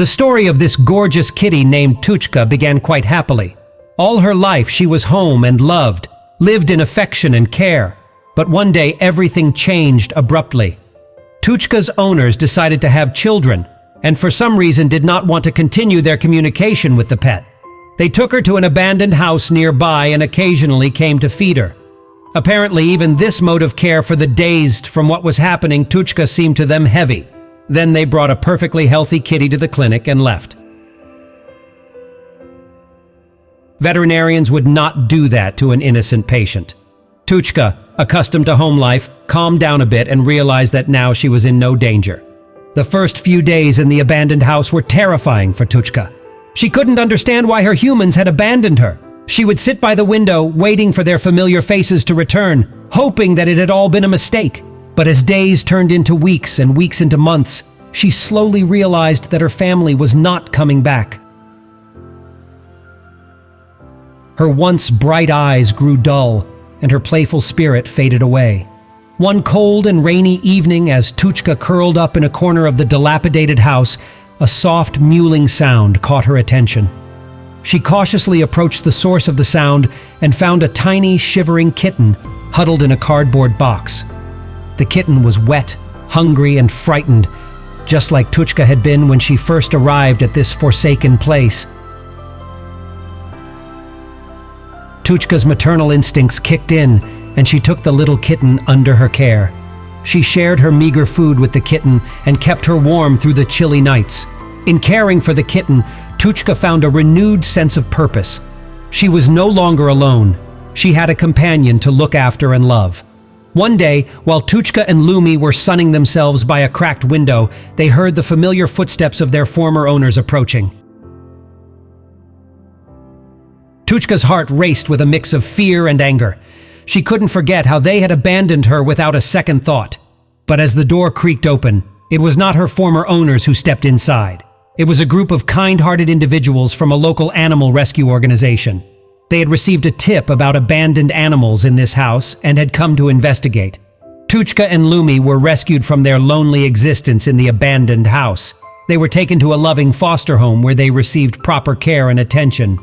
The story of this gorgeous kitty named Tuchka began quite happily. All her life she was home and loved, lived in affection and care. But one day everything changed abruptly. Tuchka's owners decided to have children, and for some reason did not want to continue their communication with the pet. They took her to an abandoned house nearby and occasionally came to feed her. Apparently even this mode of care for the dazed from what was happening Tuchka seemed to them heavy. Then they brought a perfectly healthy kitty to the clinic and left. Veterinarians would not do that to an innocent patient. Tuchka, accustomed to home life, calmed down a bit and realized that now she was in no danger. The first few days in the abandoned house were terrifying for Tuchka. She couldn't understand why her humans had abandoned her. She would sit by the window, waiting for their familiar faces to return, hoping that it had all been a mistake. But as days turned into weeks and weeks into months, she slowly realized that her family was not coming back. Her once bright eyes grew dull, and her playful spirit faded away. One cold and rainy evening, as Tuchka curled up in a corner of the dilapidated house, a soft mewling sound caught her attention. She cautiously approached the source of the sound and found a tiny, shivering kitten huddled in a cardboard box. The kitten was wet, hungry, and frightened, just like Tuchka had been when she first arrived at this forsaken place. Tuchka's maternal instincts kicked in, and she took the little kitten under her care. She shared her meager food with the kitten and kept her warm through the chilly nights. In caring for the kitten, Tuchka found a renewed sense of purpose. She was no longer alone. She had a companion to look after and love. One day, while Tuchka and Lumi were sunning themselves by a cracked window, they heard the familiar footsteps of their former owners approaching. Tuchka's heart raced with a mix of fear and anger. She couldn't forget how they had abandoned her without a second thought. But as the door creaked open, it was not her former owners who stepped inside. It was a group of kind-hearted individuals from a local animal rescue organization. They had received a tip about abandoned animals in this house and had come to investigate. Tuchka and Lumi were rescued from their lonely existence in the abandoned house. They were taken to a loving foster home where they received proper care and attention.